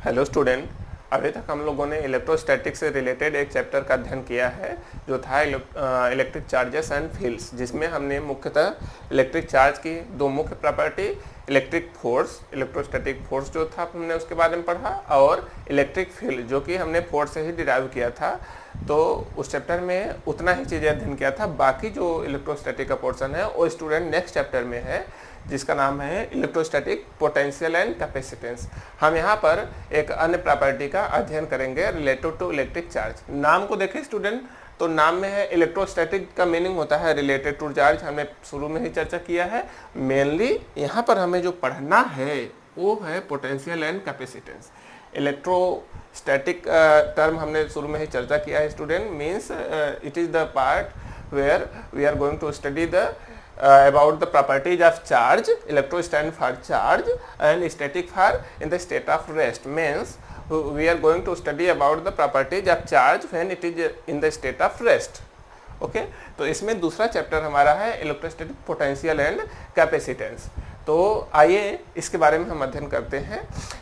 Hello student, अभी तक हम लोगों ने इलेक्ट्रोस्टैटिक्स से रिलेटेड एक चैप्टर का अध्ययन किया है जो था इलेक्ट्रिक चार्जेस एंड फील्ड्स, जिसमें हमने मुख्यतः इलेक्ट्रिक चार्ज की दो मुख्य property electric force, electrostatic force जो था हमने उसके बारे में पढ़ा, और इलेक्ट्रिक फील्ड जो कि हमने फोर्स से ही डिराइव किया था। तो उस चैप्टर में उतना ही चीज़ें अध्ययन किया था। बाकी जो इलेक्ट्रोस्टैटिक का पोर्शन है वो स्टूडेंट नेक्स्ट चैप्टर में है, जिसका नाम है इलेक्ट्रोस्टैटिक पोटेंशियल एंड कैपेसिटेंस। हम यहाँ पर एक अन्य प्रॉपर्टी का अध्ययन करेंगे रिलेटेड टू इलेक्ट्रिक चार्ज। नाम को देखें स्टूडेंट, तो नाम में है इलेक्ट्रोस्टैटिक का मीनिंग होता है रिलेटेड टू चार्ज, हमने शुरू में ही चर्चा किया है। मेनली यहाँ पर हमें जो पढ़ना है वो है potential and capacitance. Electrostatic term हमने शुरू में ही चर्चा किया है student, means it is the part where we are going to study the about the properties of charge. Electro stand for charge and static for in the state of rest, means we are going to study about the properties of charge when it is in the state of rest. Okay तो इसमें दूसरा chapter हमारा है electrostatic potential and capacitance. तो आइए इसके बारे में हम अध्ययन करते हैं।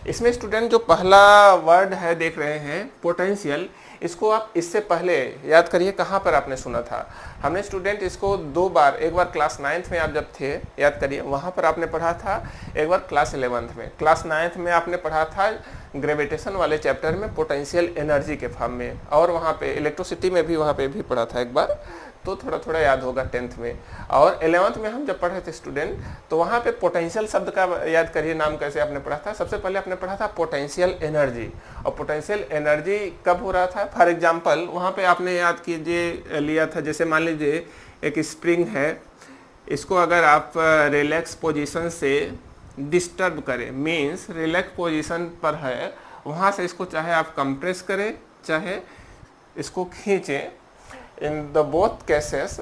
इसमें स्टूडेंट जो पहला वर्ड है देख रहे हैं पोटेंशियल, इसको आप इससे पहले याद करिए कहाँ पर आपने सुना था। हमने स्टूडेंट इसको दो बार, एक बार क्लास 9th में आप जब थे याद करिए वहाँ पर आपने पढ़ा था, एक बार क्लास 11th में। क्लास 9th में आपने पढ़ा था ग्रेविटेशन वाले चैप्टर में पोटेंशियल एनर्जी के फॉर्म में, और वहाँ पे इलेक्ट्रिसिटी में भी वहाँ पे भी पढ़ा था एक बार, तो थोड़ा थोड़ा याद होगा 10th में। और 11th में हम जब पढ़े थे स्टूडेंट, तो वहाँ पे पोटेंशियल शब्द का याद करिए नाम कैसे आपने पढ़ा था। सबसे पहले आपने पढ़ा था पोटेंशियल एनर्जी, और पोटेंशियल एनर्जी कब हो रहा था। फॉर एग्जांपल वहाँ पे आपने याद कीजिए लिया था, जैसे मान लीजिए एक स्प्रिंग है, इसको अगर आप रिलैक्स पोजीशन से डिस्टर्ब करें, मीन्स रिलैक्स पोजीशन पर है, वहाँ से इसको चाहे आप कंप्रेस करें चाहे इसको खींचें, in the both cases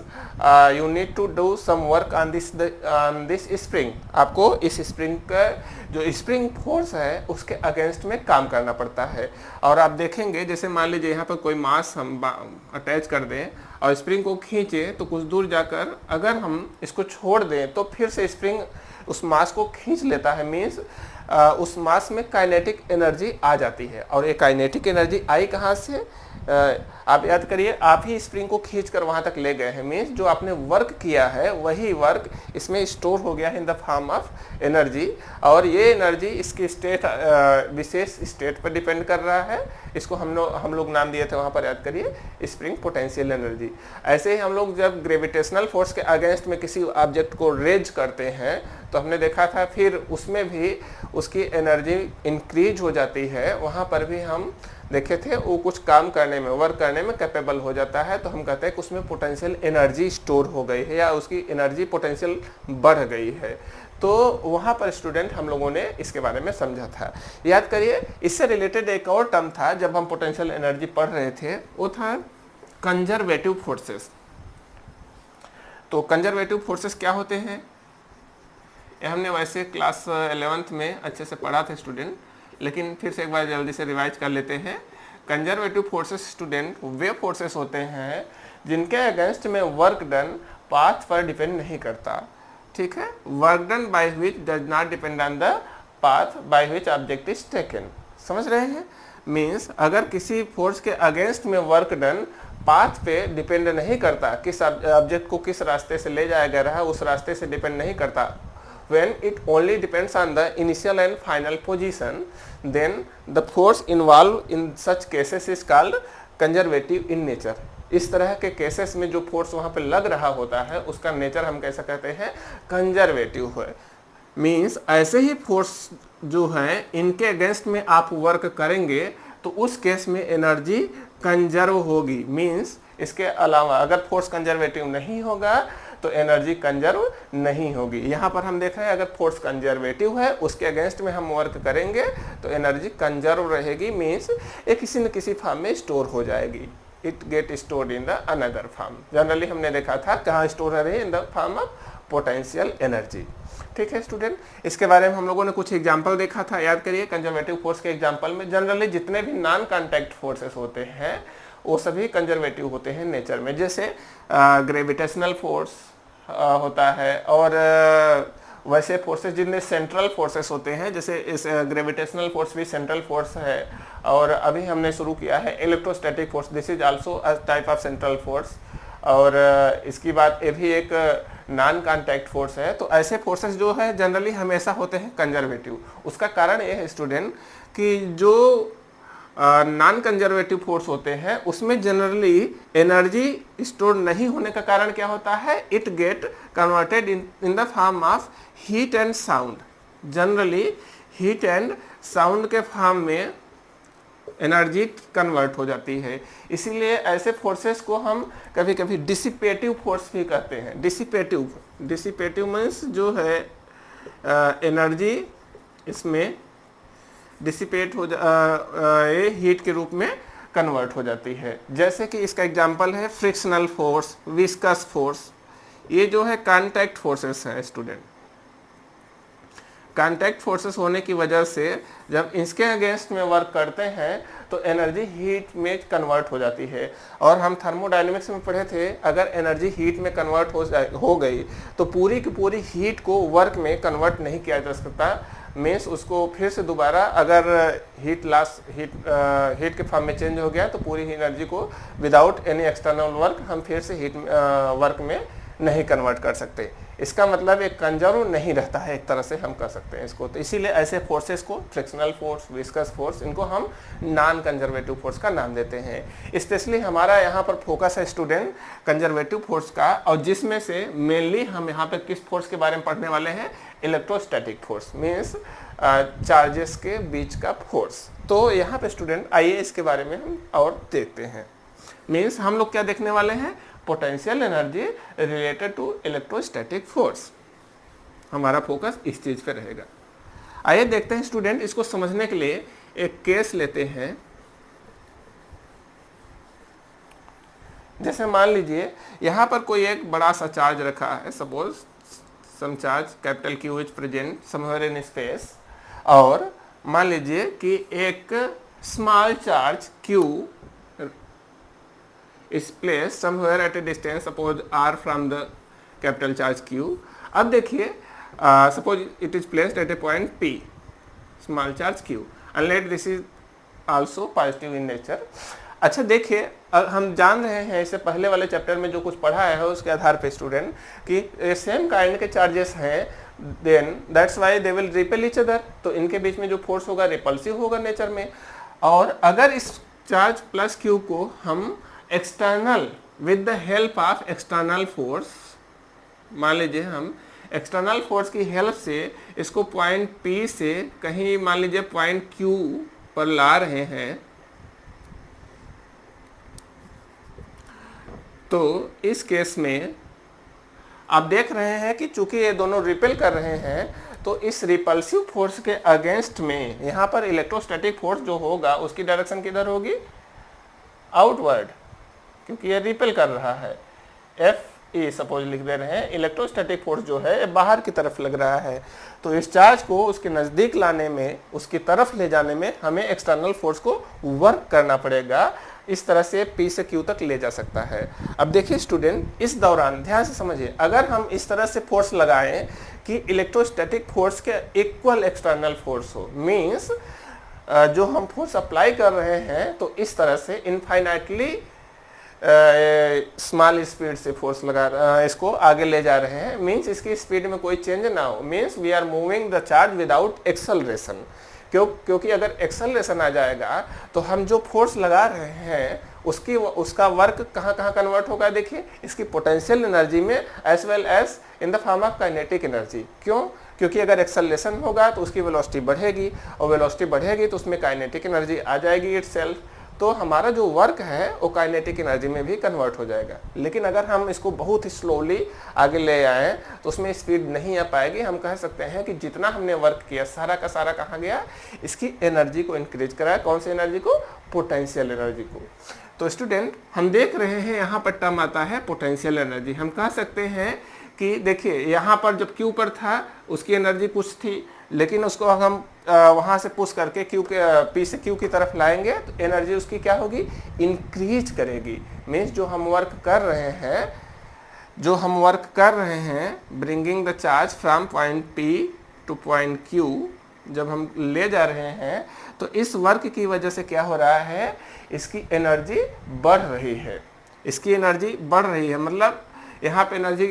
you need to do some work on this spring। आपको इस स्प्रिंग का जो स्प्रिंग फोर्स है उसके अगेंस्ट में काम करना पड़ता है। और आप देखेंगे जैसे मान लीजिए यहाँ पर कोई मास हम अटैच कर दें और स्प्रिंग को खींचें, तो कुछ दूर जाकर अगर हम इसको छोड़ दें तो फिर से स्प्रिंग उस मास को खींच लेता है, मीन्स उस मास में काइनेटिक एनर्जी आ जाती है। और ये काइनेटिक एनर्जी आई कहाँ से, आप याद करिए, आप ही स्प्रिंग को खींचकर वहां तक ले गए हैं, मीन्स जो आपने वर्क किया है वही वर्क इसमें स्टोर हो गया है इन द फॉर्म ऑफ एनर्जी। और ये एनर्जी इसकी स्टेट, विशेष स्टेट पर डिपेंड कर रहा है। इसको हम लोग नाम दिए थे वहां पर, याद करिए, स्प्रिंग पोटेंशियल एनर्जी। ऐसे ही हम लोग जब ग्रेविटेशनल फोर्स के अगेंस्ट में किसी ऑब्जेक्ट को रेज करते हैं तो हमने देखा था फिर उसमें भी उसकी एनर्जी इंक्रीज हो जाती है। वहाँ पर भी हम देखे थे वो कुछ काम करने में, वर्क करने में कैपेबल हो जाता है, तो हम कहते हैं कि उसमें पोटेंशियल एनर्जी स्टोर हो गई है या उसकी एनर्जी पोटेंशियल बढ़ गई है। तो वहाँ पर स्टूडेंट हम लोगों ने इसके बारे में समझा था। याद करिए इससे रिलेटेड एक और टर्म था जब हम पोटेंशियल एनर्जी पढ़ रहे थे, वो था कंजर्वेटिव फोर्सेस। तो कंजर्वेटिव फोर्सेस क्या होते हैं, ये हमने वैसे क्लास 11th में अच्छे से पढ़ा था स्टूडेंट, लेकिन फिर से एक बार जल्दी से रिवाइज कर लेते हैं। कंजर्वेटिव फोर्सेस स्टूडेंट वे फोर्सेस होते हैं जिनके अगेंस्ट में वर्क डन पाथ पर डिपेंड नहीं करता, ठीक है। Work done by which does not depend on the path by which object is taken, समझ रहे हैं। मीन्स अगर किसी फोर्स के अगेंस्ट में वर्क डन पाथ पे डिपेंड नहीं करता, किस ऑब्जेक्ट को किस रास्ते से ले जाया गया है उस रास्ते से डिपेंड नहीं करता, when it only depends on the initial and final position, then the force involved in such cases is called conservative in nature। इस तरह के केसेस में जो फोर्स वहाँ पे लग रहा होता है उसका नेचर हम कैसा कहते हैं, कंजर्वेटिव है। मीन्स ऐसे ही फोर्स जो है इनके अगेंस्ट में आप वर्क करेंगे तो उस केस में एनर्जी कंजर्व होगी। मीन्स इसके अलावा अगर फोर्स कंजर्वेटिव नहीं होगा तो एनर्जी कंजर्व नहीं होगी। यहाँ पर हम देख रहे हैं अगर फोर्स कंजर्वेटिव है उसके अगेंस्ट में हम वर्क करेंगे तो एनर्जी कंजर्व रहेगी, मीन्स ये किसी न किसी फॉर्म में स्टोर हो जाएगी। It get stored in the another form. Generally हमने देखा था कहाँ स्टोर है, इन the form of potential energy, ठीक है स्टूडेंट। इसके बारे में हम लोगों ने कुछ एग्जाम्पल देखा था, याद करिए। कंजर्वेटिव फोर्स के एग्जाम्पल में जनरली जितने भी नॉन कॉन्टैक्ट फोर्सेस होते हैं वो सभी कंजर्वेटिव होते हैं नेचर में। जैसे ग्रेविटेशनल फोर्स होता है और वैसे फोर्सेस जिनमें सेंट्रल फोर्सेस होते हैं, जैसे इस ग्रेविटेशनल फोर्स भी सेंट्रल फोर्स है, और अभी हमने शुरू किया है electrostatic force, this is also a type of central force, और इसकी बात ये भी एक नॉन कॉन्टैक्ट फोर्स है। तो ऐसे फोर्सेस जो है जनरली हमेशा होते हैं कंजर्वेटिव। उसका कारण ये है स्टूडेंट कि जो नॉन कंजर्वेटिव फोर्स होते हैं उसमें जनरली एनर्जी स्टोर नहीं होने का कारण क्या होता है, it get converted in the form of heat and sound. Generally heat and sound के फॉर्म में एनर्जी कन्वर्ट हो जाती है। इसीलिए ऐसे फोर्सेस को हम कभी कभी डिसिपेटिव फोर्स भी कहते हैं। डिसिपेटिव मीन्स जो है एनर्जी इसमें डिसिपेट हो ये हीट के रूप में कन्वर्ट हो जाती है। जैसे कि इसका एग्जांपल है फ्रिक्शनल फोर्स, विस्कस फोर्स, ये जो है कांटेक्ट फोर्सेस हैं स्टूडेंट। कांटेक्ट फोर्सेस होने की वजह से जब इसके अगेंस्ट में वर्क करते हैं तो एनर्जी हीट में कन्वर्ट हो जाती है। और हम थर्मोडायनेमिक्स में पढ़े थे, अगर एनर्जी हीट में कन्वर्ट हो गई तो पूरी की पूरी हीट को वर्क में कन्वर्ट नहीं किया जा सकता। मीन्स उसको फिर से दोबारा अगर हीट के फॉर्म में चेंज हो गया तो पूरी एनर्जी को विदाउट एनी एक्सटर्नल वर्क हम फिर से हीट वर्क में नहीं कन्वर्ट कर सकते। इसका मतलब एक कंजर्व नहीं रहता है, एक तरह से हम कह सकते हैं इसको। तो इसीलिए ऐसे फोर्सेस को फ्रिक्शनल फोर्स, विस्कस फोर्स, इनको हम नॉन कंजर्वेटिव फोर्स का नाम देते हैं। स्पेशली हमारा यहाँ पर फोकस है स्टूडेंट कंजर्वेटिव फोर्स का, और जिसमें से मेनली हम यहाँ पे किस फोर्स के बारे में पढ़ने वाले हैं, इलेक्ट्रोस्टैटिक फोर्स, मीन्स चार्जेस के बीच का फोर्स। तो यहाँ पे स्टूडेंट आइए इसके बारे में हम और देखते हैं। मीन्स हम लोग क्या देखने वाले हैं, potential energy related to electrostatic force. हमारा फोकस इस चीज पे रहेगा। आइए देखते हैं स्टूडेंट, इसको समझने के लिए एक केस लेते हैं। जैसे मान लीजिए यहाँ पर कोई एक बड़ा सा चार्ज रखा है, suppose some charge capital Q is present somewhere in space, और मान लीजिए कि एक small charge Q is placed somewhere at a distance, suppose r from the capital charge Q। अब देखिए suppose it is placed at a point P, small charge Q, and let this is also positive in nature। अच्छा देखिए, हम जान रहे हैं इससे पहले वाले चैप्टर में जो कुछ पढ़ा है उसके आधार पे स्टूडेंट कि सेम काइंड के चार्जेस हैं, then that's why they will repel each other. तो इनके बीच में जो फोर्स होगा रिपल्सिव होगा नेचर में। और अगर इस चार्ज प्लस Q को हम external with the help of external force, मान लीजिए हम एक्सटर्नल फोर्स की हेल्प से इसको पॉइंट P से कहीं मान लीजिए पॉइंट Q पर ला रहे हैं, तो इस केस में आप देख रहे हैं कि चूंकि ये दोनों रिपेल कर रहे हैं तो इस रिपल्सिव फोर्स के अगेंस्ट में यहाँ पर इलेक्ट्रोस्टैटिक फोर्स जो होगा उसकी डायरेक्शन किधर होगी, आउटवर्ड, क्योंकि ये रिपेल कर रहा है। Fe सपोज लिख दे रहे हैं, इलेक्ट्रोस्टैटिक फोर्स जो है बाहर की तरफ लग रहा है, तो इस चार्ज को उसके नज़दीक लाने में, उसकी तरफ ले जाने में हमें एक्सटर्नल फोर्स को वर्क करना पड़ेगा। इस तरह से P से Q तक ले जा सकता है। अब देखिए स्टूडेंट, इस दौरान ध्यान से समझिए, अगर हम इस तरह से फोर्स लगाएं कि इलेक्ट्रोस्टैटिक फोर्स के इक्वल एक्सटर्नल फोर्स हो, मीन्स जो हम फोर्स अप्लाई कर रहे हैं तो इस तरह से इनफाइनाइटली स्मॉल स्पीड से फोर्स लगा इसको आगे ले जा रहे हैं, मीन्स इसकी स्पीड में कोई चेंज ना हो, means we are moving the charge without acceleration. क्योंकि अगर एक्सेलरेशन आ जाएगा तो हम जो फोर्स लगा रहे हैं उसका वर्क कहाँ कहाँ कन्वर्ट होगा, देखिए इसकी पोटेंशियल एनर्जी में as well as in the form of kinetic energy. क्यों? क्योंकि अगर एक्सेलरेशन होगा तो उसकी वेलोसिटी बढ़ेगी, और वेलोसिटी बढ़ेगी तो उसमें काइनेटिक एनर्जी आ जाएगी इटसेल्फ, तो हमारा जो वर्क है वो काइनेटिक एनर्जी में भी कन्वर्ट हो जाएगा। लेकिन अगर हम इसको बहुत ही स्लोली आगे ले आए तो उसमें स्पीड नहीं आ पाएगी। हम कह सकते हैं कि जितना हमने वर्क किया सारा का सारा कहाँ गया, इसकी एनर्जी को इंक्रीज कराया। कौन सी एनर्जी को? पोटेंशियल एनर्जी को। तो स्टूडेंट, हम देख रहे हैं यहाँ पर टर्म आता है पोटेंशियल एनर्जी। हम कह सकते हैं कि देखिए यहाँ पर जब Q पर था उसकी एनर्जी कुछ थी, लेकिन उसको हम वहाँ से पुश करके P से Q की तरफ लाएंगे तो एनर्जी उसकी क्या होगी, इंक्रीज करेगी। मीन्स जो हम वर्क कर रहे हैं जो हम वर्क कर रहे हैं bringing the charge from point P to point Q, जब हम ले जा रहे हैं तो इस वर्क की वजह से क्या हो रहा है, इसकी एनर्जी बढ़ रही है, इसकी एनर्जी बढ़ रही है। मतलब यहाँ पे एनर्जी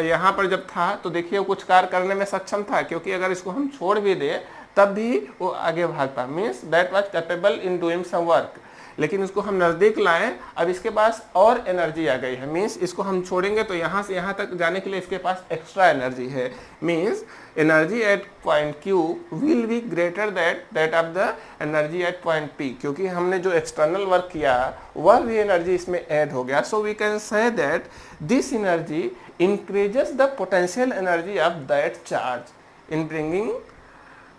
यहाँ पर जब था तो देखिए वो कुछ कार्य करने में सक्षम था, क्योंकि अगर इसको हम छोड़ भी दें तब भी वो आगे भागता, means that was capable in doing some work. लेकिन उसको हम नज़दीक लाएं, अब इसके पास और एनर्जी आ गई है, मीन्स इसको हम छोड़ेंगे तो यहाँ से यहाँ तक जाने के लिए इसके पास एक्स्ट्रा एनर्जी है। Means energy at point Q will be greater that of the energy at point P, क्योंकि हमने जो एक्सटर्नल वर्क किया वह भी एनर्जी इसमें ऐड हो गया। So we can say that this energy increases the potential energy of that charge in bringing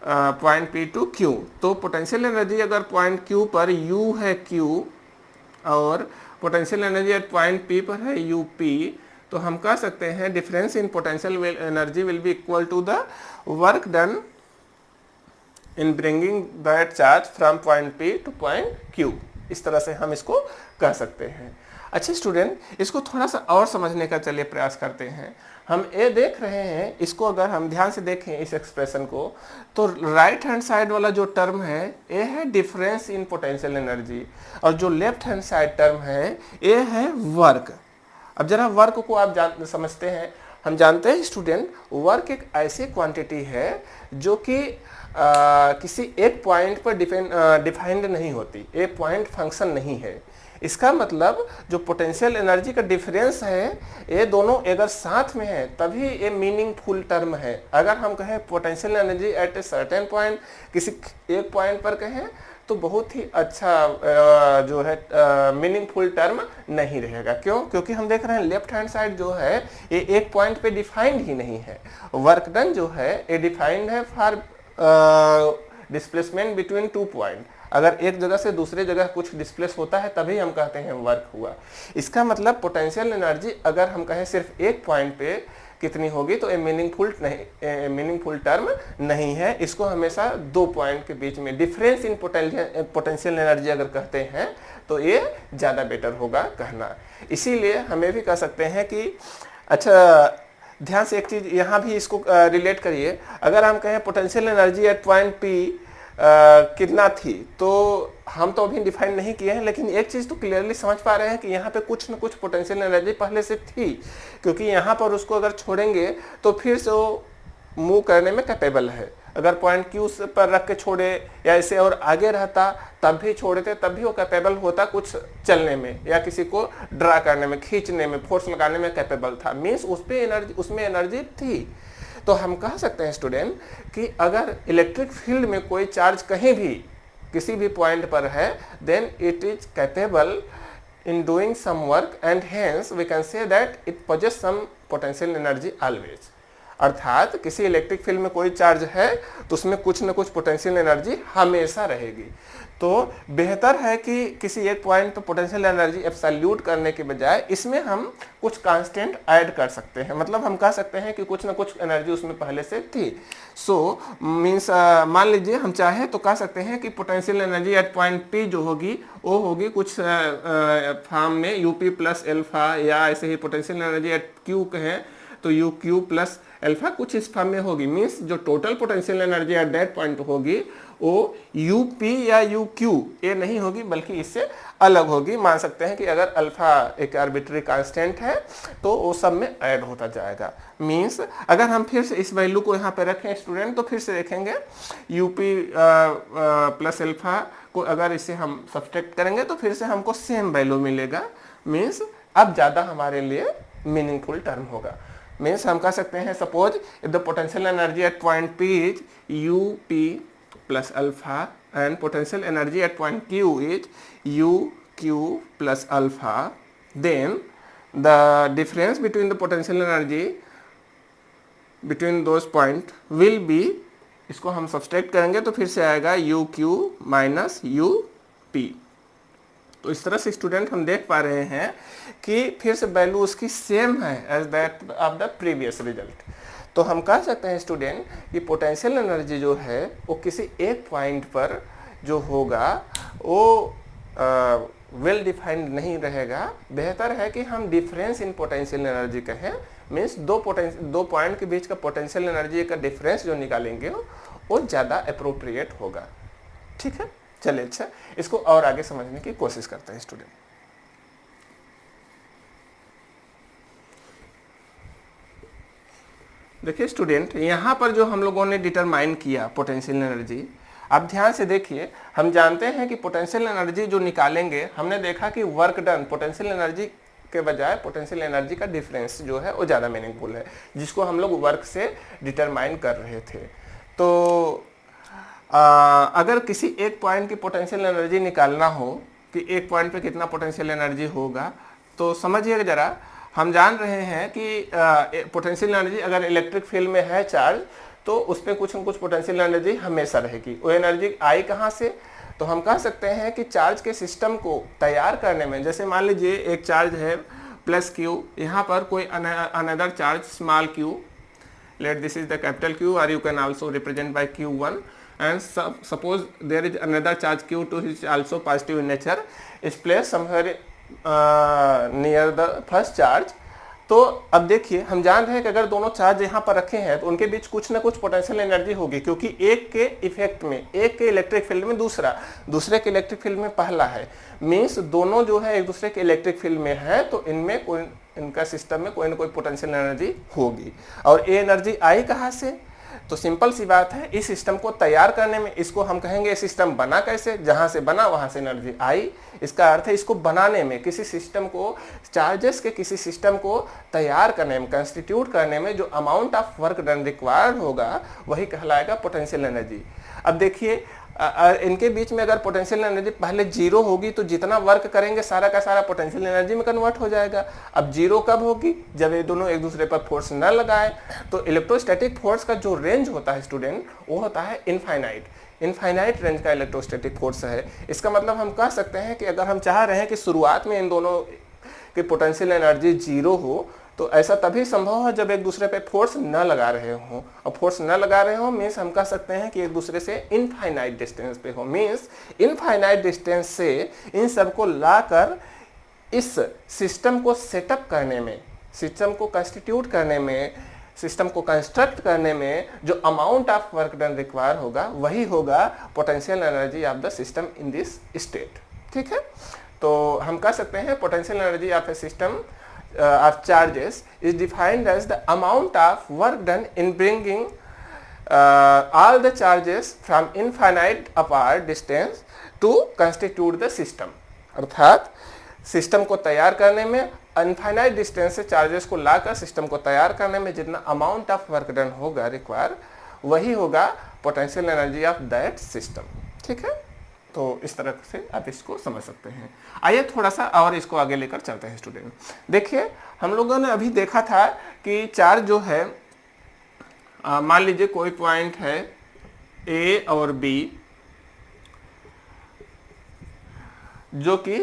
point P to Q। तो पोटेंशियल एनर्जी अगर पॉइंट Q पर U है Q और potential energy at point P पर है UP, तो हम कह सकते हैं difference in potential energy will be equal to the work done in bringing that charge from point P to point Q। इस तरह से हम इसको कह सकते हैं। अच्छे स्टूडेंट, इसको थोड़ा सा और समझने का चलिए प्रयास करते हैं। हम ए देख रहे हैं, इसको अगर हम ध्यान से देखें इस एक्सप्रेशन को, तो राइट हैंड साइड वाला जो टर्म है ए है डिफरेंस इन पोटेंशियल एनर्जी, और जो लेफ्ट हैंड साइड टर्म है ए है वर्क। अब जरा वर्क को आप समझते हैं। हम जानते हैं स्टूडेंट, वर्क एक ऐसी क्वांटिटी है जो कि किसी एक पॉइंट पर डिफाइंड नहीं होती, एक पॉइंट फंक्शन नहीं है। इसका मतलब जो पोटेंशियल एनर्जी का डिफरेंस है ये दोनों अगर साथ में है तभी ये मीनिंगफुल टर्म है। अगर हम कहें potential energy eight a certain point, किसी एक पॉइंट पर कहें, तो बहुत ही अच्छा जो है मीनिंगफुल टर्म नहीं रहेगा। क्यों? क्योंकि हम देख रहे हैं लेफ्ट हैंड साइड जो है ये एक पॉइंट पे डिफाइंड ही नहीं है। वर्क डन जो है ये डिफाइंड है for displacement between two point. अगर एक जगह से दूसरे जगह कुछ डिस्प्लेस होता है तभी हम कहते हैं वर्क हुआ। इसका मतलब पोटेंशियल एनर्जी अगर हम कहें सिर्फ एक पॉइंट पे कितनी होगी तो ये मीनिंगफुल टर्म नहीं है। इसको हमेशा दो पॉइंट के बीच में डिफरेंस इन पोटेंशियल एनर्जी अगर कहते हैं तो ये ज़्यादा बेटर होगा कहना। इसीलिए हमें भी कह सकते हैं कि अच्छा ध्यान से एक चीज़ यहाँ भी इसको रिलेट करिए। अगर हम कहें potential energy at point P कितना थी, तो हम तो अभी डिफाइन नहीं किए हैं, लेकिन एक चीज़ तो क्लियरली समझ पा रहे हैं कि यहाँ पे कुछ न कुछ पोटेंशियल एनर्जी पहले से थी, क्योंकि यहाँ पर उसको अगर छोड़ेंगे तो फिर से वो मूव करने में कैपेबल है। अगर पॉइंट Q पर रख के छोड़े या इसे और आगे रहता तब भी छोड़ते तब भी वो कैपेबल होता कुछ चलने में या किसी को ड्रा करने में, खींचने में, फोर्स लगाने में कैपेबल था। मीन्स उसमें एनर्जी थी। तो हम कह सकते हैं स्टूडेंट कि अगर इलेक्ट्रिक फील्ड में कोई चार्ज कहीं भी किसी भी पॉइंट पर है, then it is capable in doing some work and hence we can say that it poses some potential energy always. अर्थात किसी इलेक्ट्रिक फील्ड में कोई चार्ज है तो उसमें कुछ न कुछ पोटेंशियल एनर्जी हमेशा रहेगी। तो बेहतर है कि किसी एक पॉइंट पर पोटेंशियल एनर्जी एब्सोल्यूट करने के बजाय इसमें हम कुछ कांस्टेंट ऐड कर सकते हैं। मतलब हम कह सकते हैं कि कुछ न कुछ एनर्जी उसमें पहले से थी। सो मीन्स मान लीजिए हम चाहे तो कह सकते हैं कि potential energy at point P जो होगी वो होगी कुछ फॉर्म में UP प्लस एल्फा, या ऐसे ही पोटेंशियल एनर्जी एट Q कहें तो UQ प्लस एल्फा कुछ इस फॉर्म में होगी। मीन्स जो total potential energy at that point होगी वो UP या UQ ये नहीं होगी, बल्कि इससे अलग होगी। मान सकते हैं कि अगर अल्फा एक आर्बिट्री कांस्टेंट है तो वो सब में ऐड होता जाएगा। मीन्स अगर हम फिर से इस वैल्यू को यहाँ पे रखें स्टूडेंट, तो फिर से देखेंगे UP प्लस एल्फा को अगर इसे हम सब्सट्रैक्ट करेंगे तो फिर से हमको सेम वैल्यू मिलेगा। मीन्स अब ज़्यादा हमारे लिए मीनिंगफुल टर्म होगा। मीन्स हम कह सकते हैं suppose if the potential energy at point P is UP plus alpha and potential energy at point Q is UQ plus alpha, then the difference between the potential energy between those point will be, इसको हम subtract करेंगे तो फिर से आएगा UQ minus UP। तो इस तरह से स्टूडेंट हम देख पा रहे हैं कि फिर से वैल्यू उसकी सेम है as that of the previous result. तो हम कह सकते हैं स्टूडेंट कि पोटेंशियल एनर्जी जो है वो किसी एक पॉइंट पर जो होगा वो वेल डिफाइंड नहीं रहेगा, बेहतर है कि हम डिफरेंस इन पोटेंशियल एनर्जी कहें। मीन्स दो पॉइंट के बीच का पोटेंशियल एनर्जी का डिफरेंस जो निकालेंगे वो ज़्यादा अप्रोप्रिएट होगा। ठीक है, चलिए अच्छा इसको और आगे समझने की कोशिश करते हैं स्टूडेंट। देखिए स्टूडेंट, यहाँ पर जो हम लोगों ने डिटरमाइन किया पोटेंशियल एनर्जी, आप ध्यान से देखिए, हम जानते हैं कि पोटेंशियल एनर्जी जो निकालेंगे, हमने देखा कि वर्क डन पोटेंशियल एनर्जी के बजाय पोटेंशियल एनर्जी का डिफरेंस जो है वो ज़्यादा मीनिंगफुल है, जिसको हम लोग वर्क से डिटरमाइन कर रहे थे। तो अगर किसी एक पॉइंट की पोटेंशियल एनर्जी निकालना हो कि एक पॉइंट पे कितना पोटेंशियल एनर्जी होगा, तो समझिए ज़रा, हम जान रहे हैं कि पोटेंशियल एनर्जी अगर इलेक्ट्रिक फील्ड में है चार्ज, तो उस पर कुछ न कुछ पोटेंशियल एनर्जी हमेशा रहेगी। वो एनर्जी आई कहाँ से? तो हम कह सकते हैं कि चार्ज के सिस्टम को तैयार करने में, जैसे मान लीजिए एक चार्ज है प्लस क्यू, यहाँ पर कोई another charge small Q, let this is the capital Q, और you can also represent by Q1, and suppose there is another charge Q2 which is also positive in nature, is placed somewhere near the first charge। तो अब देखिए, हम जान रहे हैं कि अगर दोनों चार्ज यहाँ पर रखे हैं तो उनके बीच कुछ ना कुछ पोटेंशियल एनर्जी होगी, क्योंकि एक के इफेक्ट में, एक के इलेक्ट्रिक फील्ड में दूसरा, दूसरे के इलेक्ट्रिक फील्ड में पहला है। मीन्स दोनों जो है एक दूसरे के इलेक्ट्रिक फील्ड में है, तो इनमें कोई, इनका सिस्टम में कोई ना कोई पोटेंशियल एनर्जी होगी। और ये एनर्जी आई कहाँ से? तो सिंपल सी बात है, इस सिस्टम को तैयार करने में, इसको हम कहेंगे सिस्टम बना कैसे, जहां से बना वहां से एनर्जी आई। इसका अर्थ है इसको बनाने में, किसी सिस्टम को, चार्जेस के किसी सिस्टम को तैयार करने में, कंस्टिट्यूट करने में जो amount of work done required होगा, वही कहलाएगा पोटेंशियल एनर्जी। अब देखिए, इनके बीच में अगर पोटेंशियल एनर्जी पहले जीरो होगी तो जितना वर्क करेंगे सारा का सारा पोटेंशियल एनर्जी में कन्वर्ट हो जाएगा। अब जीरो कब होगी? जब ये दोनों एक दूसरे पर फोर्स न लगाए। तो इलेक्ट्रोस्टैटिक फोर्स का जो रेंज होता है स्टूडेंट, वो होता है इनफाइनाइट रेंज का इलेक्ट्रोस्टैटिक फोर्स है। इसका मतलब हम कह सकते हैं कि अगर हम चाह रहे हैं कि शुरुआत में इन दोनों की पोटेंशियल एनर्जी जीरो हो, तो ऐसा तभी संभव है जब एक दूसरे पे फोर्स न लगा रहे हो। और फोर्स न लगा रहे हो मीन्स हम कह सकते हैं कि एक दूसरे से इनफाइनाइट डिस्टेंस पे हो। मीन्स इनफाइनाइट डिस्टेंस से इन सबको लाकर इस सिस्टम को सेटअप करने में, सिस्टम को कंस्टिट्यूट करने में, सिस्टम को कंस्ट्रक्ट करने में जो amount of work done require होगा, वही होगा potential energy of the system in this state. ठीक है, तो हम कह सकते हैं potential energy of a system of charges is defined as the amount of work done in bringing all the charges from infinite apart distance to constitute the system। अर्थात system को तैयार करने में, इनफाइनाइट डिस्टेंस से charges को लाकर system को तैयार करने में जितना अमाउंट ऑफ वर्क डन होगा रिक्वायर, वही होगा potential energy of that system. ठीक है, तो इस तरह से आप इसको समझ सकते हैं। आइए थोड़ा सा और इसको आगे लेकर चलते हैं स्टूडेंट। देखिए, हम लोगों ने अभी देखा था कि चार्ज जो है, मान लीजिए कोई पॉइंट है ए और बी, जो कि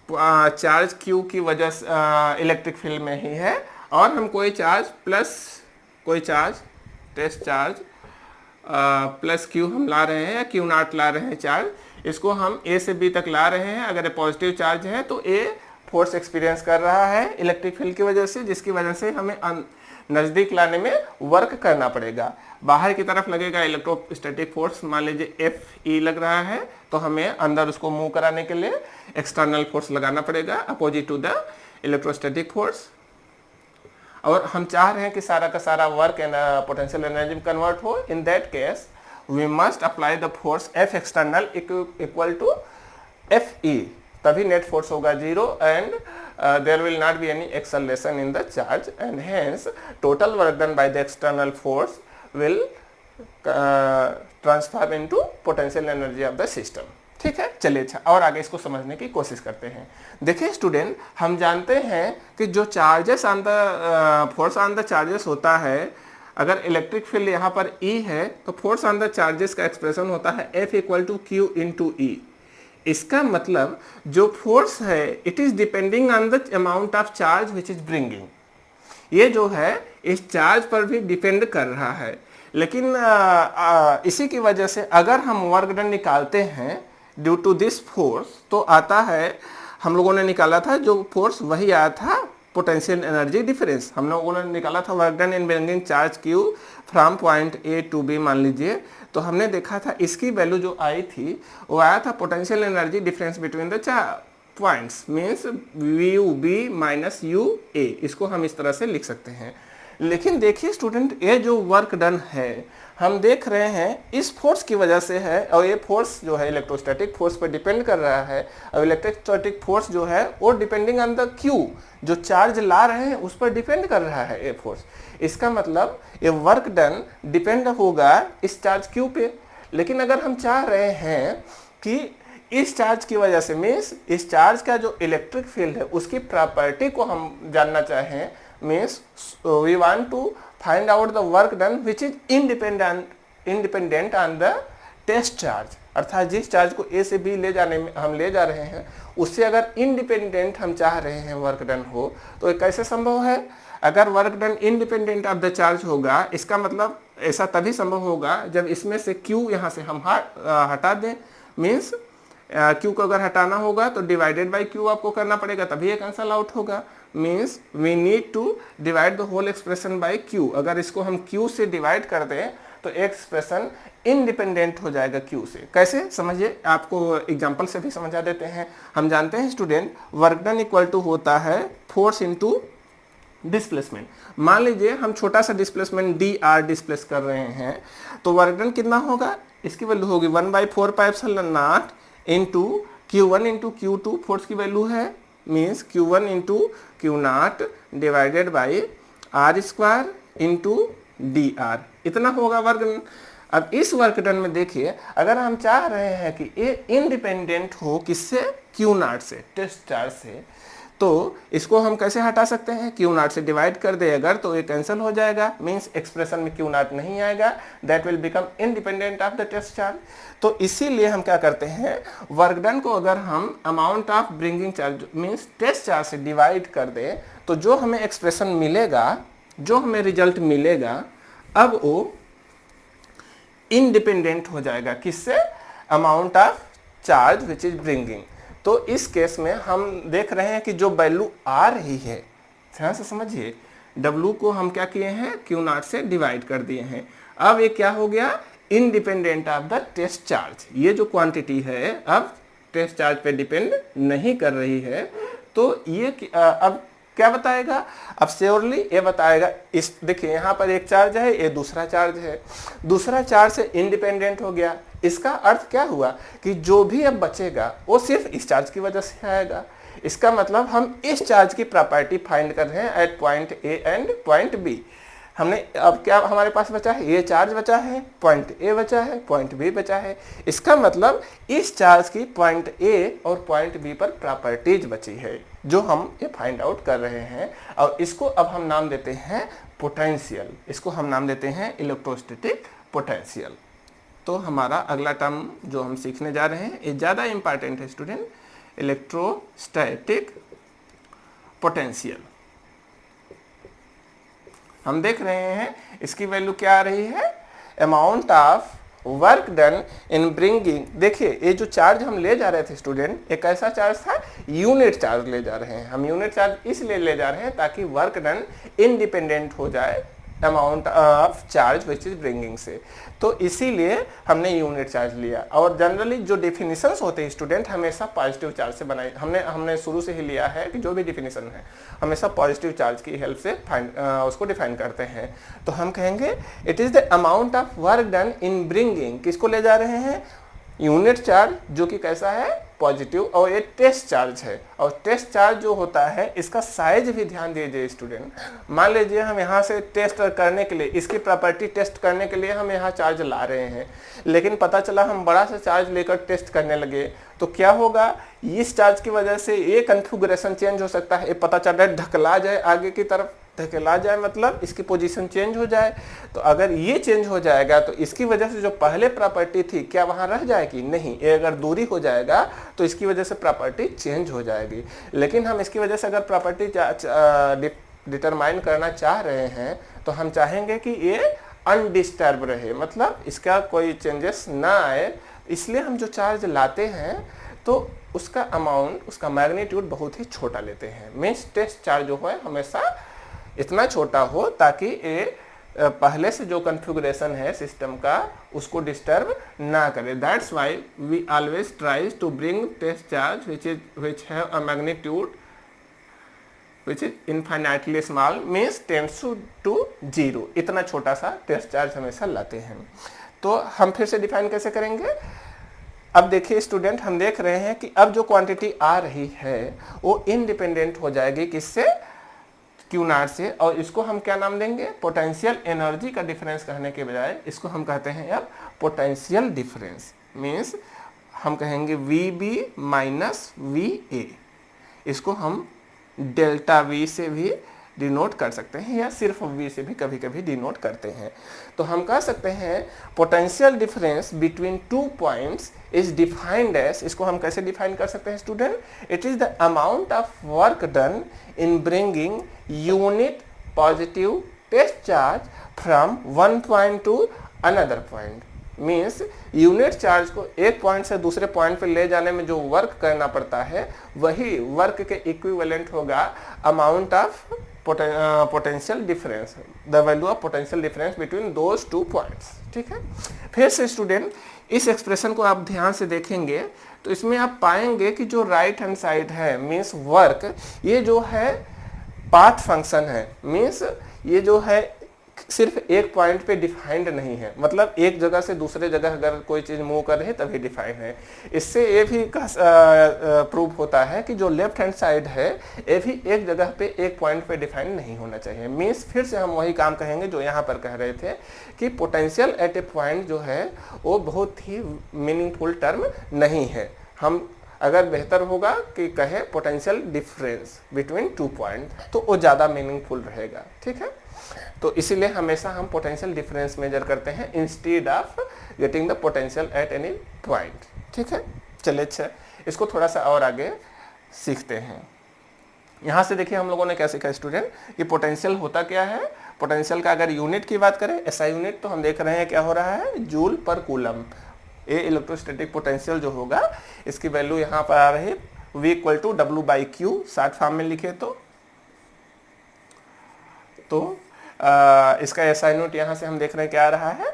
चार्ज क्यू की वजह से इलेक्ट्रिक फील्ड में ही है, और हम कोई चार्ज प्लस कोई charge, test charge plus Q हम ला रहे हैं, या क्यू नॉट ला रहे हैं चार्ज, इसको हम ए से बी तक ला रहे हैं। अगर ये पॉजिटिव चार्ज है तो ए फोर्स एक्सपीरियंस कर रहा है इलेक्ट्रिक फील्ड की वजह से, जिसकी वजह से हमें नज़दीक लाने में वर्क करना पड़ेगा। बाहर की तरफ लगेगा इलेक्ट्रोस्टैटिक फोर्स, मान लीजिए Fe लग रहा है, तो हमें अंदर उसको मूव कराने के लिए एक्सटर्नल फोर्स लगाना पड़ेगा opposite to the electrostatic force. और हम चाह रहे हैं कि सारा का सारा वर्क एंड पोटेंशियल एनर्जी में कन्वर्ट हो। In that case we must apply the force F external equal to Fe, तभी नेट फोर्स होगा zero, and there will not be any acceleration in the charge, and hence total work done by the external force will transform into potential energy of the system। ठीक है, चलिए अच्छा और आगे इसको समझने की कोशिश करते हैं। देखिए स्टूडेंट, हम जानते हैं कि जो charges on the force on the charges होता है, अगर इलेक्ट्रिक फील्ड यहाँ पर E है तो फोर्स ऑन द चार्जेस का एक्सप्रेशन होता है F equal to Q into E। इसका मतलब जो फोर्स है it is depending on the amount of charge which is bringing, ये जो है इस चार्ज पर भी डिपेंड कर रहा है। लेकिन इसी की वजह से अगर हम वर्क डन निकालते हैं ड्यू टू दिस फोर्स, तो आता है हम लोगों ने निकाला था जो फोर्स वही आया था पोटेंशियल एनर्जी डिफरेंस। हम लोगों ने निकाला था work done in bringing charge Q from point A to B मान लीजिए, तो हमने देखा था इसकी वैल्यू जो आई थी वो आया था potential energy difference between the points means V U B minus U A, इसको हम इस तरह से लिख सकते हैं। लेकिन देखिए स्टूडेंट, ये जो वर्क डन है हम देख रहे हैं इस फोर्स की वजह से है, और ये फोर्स जो है इलेक्ट्रोस्टैटिक फोर्स पर डिपेंड कर रहा है, और इलेक्ट्रोस्टैटिक फोर्स जो है वो डिपेंडिंग ऑन द क्यू, जो चार्ज ला रहे हैं उस पर डिपेंड कर रहा है ये फोर्स। इसका मतलब ये वर्क डन डिपेंड होगा इस चार्ज क्यू पे। लेकिन अगर हम चाह रहे हैं कि इस चार्ज की वजह से मीन्स इस चार्ज का जो इलेक्ट्रिक फील्ड है उसकी प्रॉपर्टी को हम जानना चाहें, means we want to find out the work done which is independent on the test charge, अर्थात जिस चार्ज को ए से बी ले जाने में हम ले जा रहे हैं उससे अगर इंडिपेंडेंट हम चाह रहे हैं वर्क डन हो, तो ये कैसे संभव है? अगर work done independent of the charge होगा, इसका मतलब ऐसा तभी संभव होगा जब इसमें से Q यहाँ से हम हटा दें। मीन्स Q को अगर हटाना होगा तो डिवाइडेड बाई Q आपको करना पड़ेगा, तभी ये कैंसल आउट होगा। Means we need to divide the whole expression by Q। अगर इसको हम Q से डिवाइड कर दें तो एक्सप्रेशन इंडिपेंडेंट हो जाएगा Q से। कैसे समझिए, आपको एग्जांपल से भी समझा देते हैं। हम जानते हैं student, work done equal to होता है फोर्स इनटू डिस्प्लेसमेंट। मान लीजिए हम छोटा सा डिस्प्लेसमेंट dr डिस्प्लेस कर रहे हैं, तो वर्क डन कितना होगा? इसकी वैल्यू होगी 1/4πε0 into Q1 into Q2, force की वैल्यू है, means Q1 into Q0 divided by r² into dr, इतना होगा वर्क डन। अब इस वर्क डन में देखिए, अगर हम चाह रहे हैं कि ये इंडिपेंडेंट हो किससे? Q0 से, टेस्ट चार्ज से, तो इसको हम कैसे हटा सकते हैं? Q0 से डिवाइड कर दे अगर तो ये कैंसिल हो जाएगा, मीन्स एक्सप्रेशन में Q0 नहीं आएगा, that will become independent of the test charge. तो इसीलिए हम क्या करते हैं, वर्क डन को अगर हम amount of bringing charge means test charge से डिवाइड कर दे, तो जो हमें एक्सप्रेशन मिलेगा, जो हमें रिजल्ट मिलेगा, अब वो इंडिपेंडेंट हो जाएगा किससे? Amount of charge which is bringing. तो इस केस में हम देख रहे हैं कि जो वैल्यू आ रही है, ध्यान से समझिए, W को हम क्या किए हैं? Q0 से डिवाइड कर दिए हैं। अब ये क्या हो गया? Independent of the test charge. ये जो क्वांटिटी है अब टेस्ट चार्ज पे डिपेंड नहीं कर रही है। तो ये अब क्या बताएगा? अब श्योरली ये बताएगा, इस देखिए यहाँ पर एक चार्ज है, ये दूसरा चार्ज है, दूसरा चार्ज से इंडिपेंडेंट हो गया। इसका अर्थ क्या हुआ कि जो भी अब बचेगा वो सिर्फ इस चार्ज की वजह से आएगा। इसका मतलब हम इस चार्ज की प्रॉपर्टी फाइंड कर रहे हैं at point A and point B. हमने अब क्या हमारे पास बचा है? ये चार्ज बचा है, पॉइंट ए बचा है, पॉइंट बी बचा है। इसका मतलब इस चार्ज की पॉइंट ए और पॉइंट बी पर प्रॉपर्टीज बची है, जो हम ये फाइंड आउट कर रहे हैं। और इसको अब हम नाम देते हैं पोटेंशियल, इसको हम नाम देते हैं इलेक्ट्रोस्टैटिक पोटेंशियल। तो हमारा अगला टर्म जो हम सीखने जा रहे हैं ये ज़्यादा इंपॉर्टेंट है स्टूडेंट, इलेक्ट्रोस्टैटिक पोटेंशियल। हम देख रहे हैं इसकी वैल्यू क्या आ रही है? Amount of work done in bringing. देखिए ये जो चार्ज हम ले जा रहे थे स्टूडेंट, एक ऐसा चार्ज था, यूनिट चार्ज ले जा रहे हैं हम। यूनिट चार्ज इसलिए ले जा रहे हैं ताकि वर्क डन इंडिपेंडेंट हो जाए amount of charge which is bringing से। तो इसीलिए हमने यूनिट चार्ज लिया। और जनरली जो डिफिनीशंस होते हैं स्टूडेंट हमेशा पॉजिटिव चार्ज से बनाए, हमने शुरू से ही लिया है कि जो भी डिफिनीशन है हमेशा पॉजिटिव चार्ज की हेल्प से उसको डिफाइन करते हैं। तो हम कहेंगे it is the amount of work done in bringing, किसको ले जा रहे हैं? यूनिट चार्ज, जो कि कैसा है? पॉजिटिव। और ये टेस्ट चार्ज है, और टेस्ट चार्ज जो होता है इसका साइज भी ध्यान दीजिए स्टूडेंट। मान लीजिए हम यहाँ से टेस्ट करने के लिए, इसकी प्रॉपर्टी टेस्ट करने के लिए हम यहाँ चार्ज ला रहे हैं, लेकिन पता चला हम बड़ा सा चार्ज लेकर टेस्ट करने लगे, तो क्या होगा? इस चार्ज की वजह से ये कन्फिगरेशन चेंज हो सकता है, ये पता चल रहा है ढकला जाए, आगे की तरफ धकेला जाए, मतलब इसकी पोजीशन चेंज हो जाए। तो अगर ये चेंज हो जाएगा तो इसकी वजह से जो पहले प्रॉपर्टी थी क्या वहां रह जाएगी? नहीं, ये अगर दूरी हो जाएगा तो इसकी वजह से प्रॉपर्टी चेंज हो जाएगी। लेकिन हम इसकी वजह से अगर प्रॉपर्टी डिटरमाइन करना चाह रहे हैं तो हम चाहेंगे कि ये अनडिस्टर्ब रहे, मतलब इसका कोई चेंजेस ना आए। इसलिए हम जो चार्ज लाते हैं तो उसका अमाउंट, उसका मैग्नीट्यूड बहुत ही छोटा लेते हैं। मीन्स टेस्ट चार्ज जो है हमेशा इतना छोटा हो ताकि ये पहले से जो कॉन्फ़िगरेशन है सिस्टम का उसको डिस्टर्ब ना करे। That's why we always tries to bring test charge which have a magnitude which is infinitely small, means tends to 0। इतना छोटा सा टेस्ट चार्ज हमेशा लाते हैं। तो हम फिर से डिफाइन कैसे करेंगे? अब देखिए स्टूडेंट, हम देख रहे हैं कि अब जो क्वांटिटी आ रही है वो इंडिपेंडेंट हो जाएगी किससे? क्यू नॉट से। और इसको हम क्या नाम देंगे? पोटेंशियल एनर्जी का डिफरेंस कहने के बजाय इसको हम कहते हैं अब पोटेंशियल डिफरेंस। मीन्स हम कहेंगे V B minus V A. इसको हम डेल्टा वी से भी डिनोट कर सकते हैं या सिर्फ वी से भी कभी कभी डिनोट करते हैं। तो हम कह सकते हैं potential difference between two points is defined as, इसको हम कैसे डिफाइन कर सकते हैं student? It is the amount of work done in bringing unit positive test charge from one point to another point. Means unit charge को एक point से दूसरे पॉइंट पे ले जाने में जो वर्क करना पड़ता है वही वर्क के इक्विवेलेंट होगा amount of potential difference, the value of potential difference between those two points. ठीक है। फिर से स्टूडेंट इस एक्सप्रेशन को आप ध्यान से देखेंगे तो इसमें आप पाएंगे कि जो राइट हैंड साइड है मीन्स वर्क, ये जो है पाथ फंक्शन है। मीन्स ये जो है सिर्फ एक पॉइंट पे डिफाइंड नहीं है, मतलब एक जगह से दूसरे जगह अगर कोई चीज मूव कर रही है तभी डिफाइन है। इससे ये भी प्रूव होता है कि जो लेफ्ट हैंड साइड है ये भी एक जगह पे एक पॉइंट पे डिफाइन नहीं होना चाहिए। मीन्स फिर से हम वही काम कहेंगे जो यहाँ पर कह रहे थे कि पोटेंशियल एट ए पॉइंट जो है वो बहुत ही मीनिंगफुल टर्म नहीं है। हम अगर बेहतर होगा कि कहे potential difference between two point तो वो ज़्यादा मीनिंगफुल रहेगा। ठीक है। तो इसीलिए हमेशा हम पोटेंशियल डिफरेंस मेजर करते हैं instead of getting the potential at any point. ठीक है। चलिए अच्छा इसको थोड़ा सा और आगे सीखते हैं। यहाँ से देखिए हम लोगों ने क्या सीखा स्टूडेंट कि पोटेंशियल होता क्या है। पोटेंशियल का अगर यूनिट की बात करें एसआई यूनिट तो हम देख रहे हैं क्या हो रहा है, जूल पर कूलम। ये इलेक्ट्रोस्टैटिक पोटेंशियल जो होगा इसकी वैल्यू यहाँ पर आ रही है V equal to W by Q. Short form में लिखे तो इसका एसआई यूनिट यहाँ से हम देख रहे हैं क्या आ रहा है,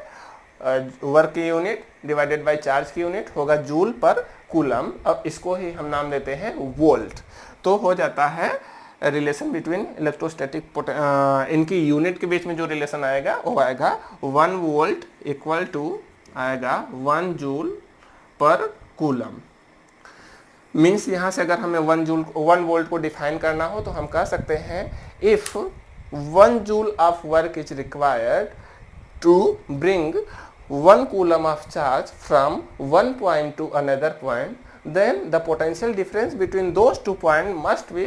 वर्क की यूनिट डिवाइडेड बाय चार्ज की यूनिट होगा जूल पर कूलम। अब इसको ही हम नाम देते हैं वोल्ट। तो हो जाता है रिलेशन बिटवीन इलेक्ट्रोस्टैटिक इनकी यूनिट के बीच में जो रिलेशन आएगा वो आएगा 1 वोल्ट इक्वल टू आएगा 1 जूल पर कूलम। मीन्स यहाँ से अगर हमें 1 वोल्ट को डिफाइन करना हो तो हम कह सकते हैं if 1 joule of work is required to bring 1 coulomb of charge from one point to another point, then the potential difference between those 2 points must be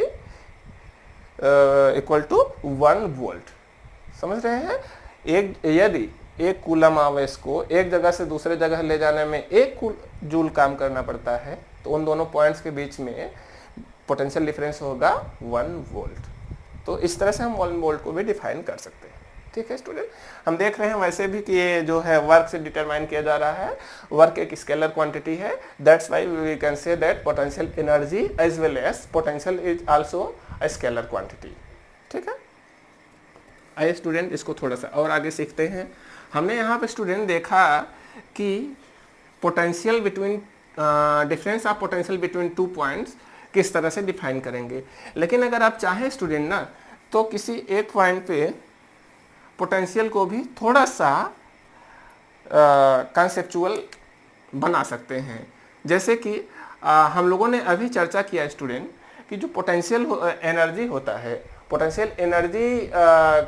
equal to 1 volt। समझ रहे हैं? यदि 1 कूलम आवेश को एक जगह से दूसरे जगह ले जाने में 1 जूल काम करना पड़ता है तो उन दोनों पॉइंट्स के बीच में पोटेंशियल डिफरेंस होगा 1 वोल्ट। तो इस तरह से हम 1 वोल्ट को भी डिफाइन कर सकते हैं। ठीक है स्टूडेंट। हम देख रहे हैं वैसे भी कि ये जो है वर्क से डिटरमाइन किया जा रहा है। वर्क एक स्केलर क्वांटिटी है। That's why we can say that potential energy as well as potential is also a scalar quantity. ठीक है। आइए स्टूडेंट इसको थोड़ा सा और आगे सीखते हैं। हमने यहाँ पे स्टूडेंट देखा कि potential between difference of potential between 2 points किस तरह से डिफाइन करेंगे। लेकिन अगर आप चाहें स्टूडेंट ना तो किसी एक पॉइंट पे पोटेंशियल को भी थोड़ा सा कंसेप्चुअल बना सकते हैं। जैसे कि हम लोगों ने अभी चर्चा किया स्टूडेंट कि जो पोटेंशियल एनर्जी होता है, पोटेंशियल एनर्जी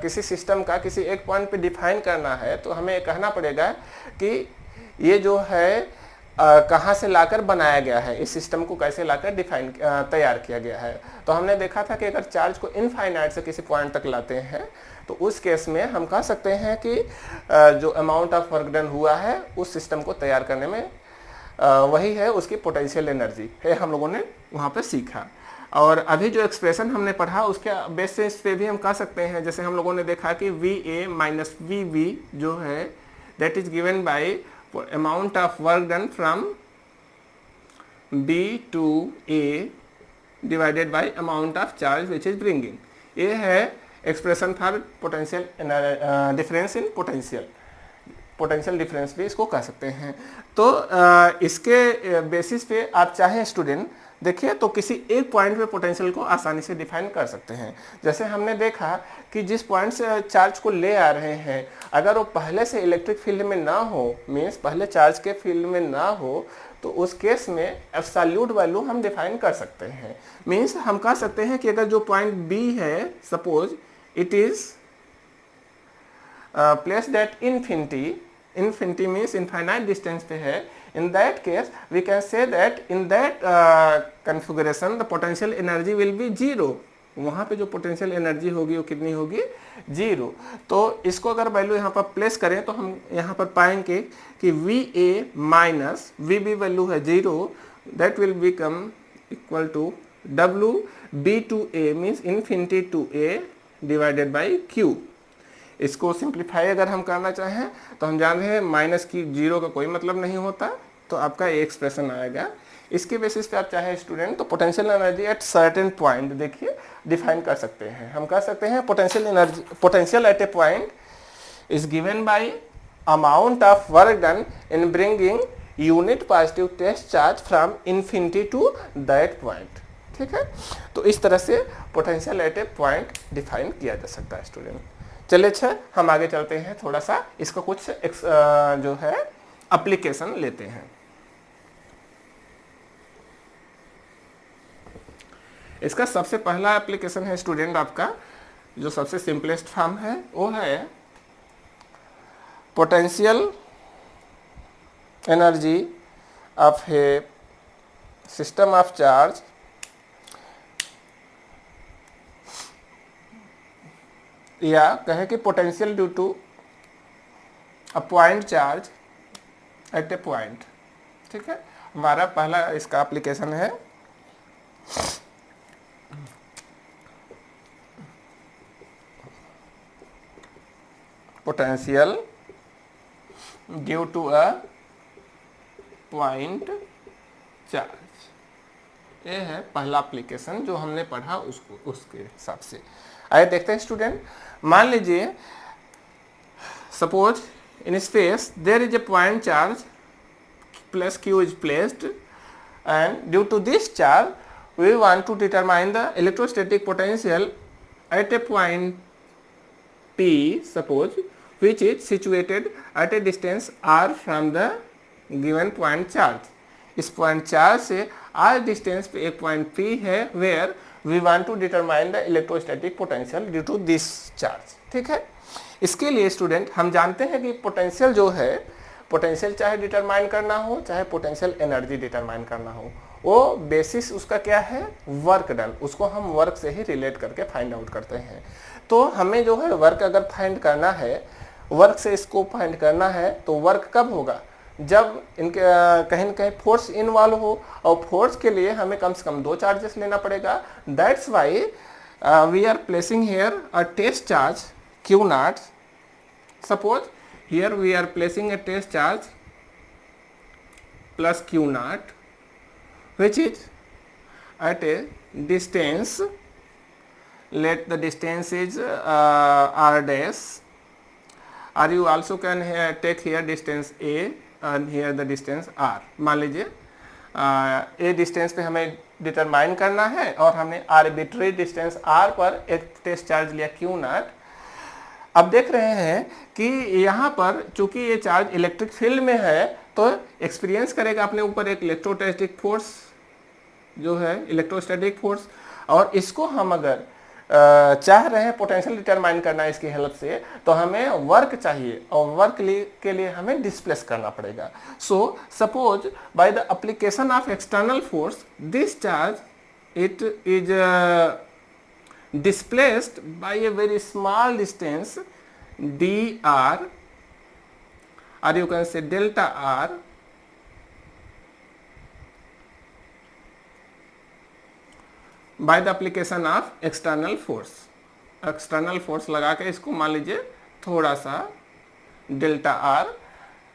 किसी सिस्टम का किसी एक पॉइंट पे डिफाइन करना है तो हमें कहना पड़ेगा कि ये जो है कहाँ से लाकर बनाया गया है, इस सिस्टम को कैसे लाकर डिफाइन तैयार किया गया है। तो हमने देखा था कि अगर चार्ज को इनफाइनाइट से किसी पॉइंट तक लाते हैं तो उस केस में हम कह सकते हैं कि जो अमाउंट ऑफ वर्क डन हुआ है उस सिस्टम को तैयार करने में वही है उसकी पोटेंशियल एनर्जी है, हम लोगों ने वहाँ पे सीखा। और अभी जो एक्सप्रेशन हमने पढ़ा उसके बेसिस पे भी हम कह सकते हैं, जैसे हम लोगों ने देखा कि VA माइनस VB जो है that is given bye amount of work done from B2A divided by amount of charge which is bringing. ये है expression for potential difference in potential difference भी इसको कह सकते हैं। तो इसके बेसिस पे आप चाहे स्टूडेंट देखिए तो किसी एक पॉइंट पे पोटेंशियल को आसानी से डिफाइन कर सकते हैं। जैसे हमने देखा कि जिस पॉइंट से चार्ज को ले आ रहे हैं, अगर वो पहले से इलेक्ट्रिक फील्ड में ना हो, मीन्स पहले चार्ज के फील्ड में ना हो, तो उस केस में एब्सोल्यूट वैल्यू हम डिफाइन कर सकते हैं। मीन्स हम कह सकते हैं कि अगर जो पॉइंट बी है, suppose it is placed at infinity means infinite distance पे है, in that case we can say that in that configuration the potential energy will be zero। वहाँ पे जो पोटेंशियल एनर्जी होगी वो कितनी होगी? जीरो। तो इसको अगर वैल्यू यहाँ पर प्लेस करें तो हम यहाँ पर पाएंगे कि VA माइनस VB वैल्यू है zero, that will become equal to WB2A means infinity to A divided by Q। इसको सिंप्लीफाई अगर हम करना चाहें तो हम जान रहे हैं माइनस की जीरो का कोई मतलब नहीं होता, तो आपका ये एक्सप्रेशन आएगा। इसके बेसिस पे आप चाहे स्टूडेंट तो potential energy at certain point देखिए डिफाइन कर सकते हैं। हम कह सकते हैं potential at a point is given by amount of work done in bringing unit positive test charge from infinity to that point. ठीक है, तो इस तरह से potential at a point define किया जा सकता है स्टूडेंट। चलिए अच्छा, हम आगे चलते हैं, थोड़ा सा इसका कुछ जो है एप्लीकेशन लेते हैं। इसका सबसे पहला एप्लीकेशन है स्टूडेंट आपका, जो सबसे सिंपलेस्ट फॉर्म है वो है potential energy of a system of charge या कहे कि potential due to a point charge at a point. ठीक है, हमारा पहला इसका एप्लीकेशन है potential due to a point charge. ये है पहला एप्लीकेशन जो हमने पढ़ा उसके हिसाब से। आइए देखते हैं स्टूडेंट। मान लीजिए suppose in space there is a point charge plus Q is placed, and due to this charge we want to determine the electrostatic potential at a point P, suppose, which is situated at a distance r from the given point charge। इस point charge से r distance पे एक point P है where we want to determine the electrostatic potential due to this charge. ठीक है, इसके लिए student हम जानते हैं कि पोटेंशियल जो है, पोटेंशियल चाहे डिटरमाइन करना हो चाहे पोटेंशियल एनर्जी डिटरमाइन करना हो, वो बेसिस उसका क्या है? Work done. उसको हम वर्क से ही रिलेट करके फाइंड आउट करते हैं। तो हमें जो है वर्क अगर फाइंड करना है, वर्क से इसको फाइंड करना है, तो वर्क कब होगा? जब इनके कहीं न कहीं फोर्स इन्वॉल्व हो, और फोर्स के लिए हमें कम से कम दो चार्जेस लेना पड़ेगा। That's why we are placing here a test charge Q naught. Suppose here we are placing a test charge plus Q naught which is at a distance, let the distance is r dash, or you also can take here distance a and here the distance r। मान लीजिए a distance पे हमें determine करना है और हमने arbitrary distance r पर एक टेस्ट चार्ज लिया Q नॉट। अब देख रहे हैं कि यहाँ पर चूंकि ये चार्ज इलेक्ट्रिक फील्ड में है, तो एक्सपीरियंस करेगा अपने ऊपर एक इलेक्ट्रोस्टैटिक फोर्स जो है इलेक्ट्रोस्टैटिक फोर्स, और इसको हम अगर चाह रहे हैं पोटेंशियल डिटरमाइन करना इसकी हेल्प से, तो हमें वर्क चाहिए और वर्क के लिए हमें डिस्प्लेस करना पड़ेगा। So suppose by the application of external force this charge it is displaced by a very small distance dr, or you can say delta r, by the application of external force। External force लगा के इसको मान लीजिए थोड़ा सा delta R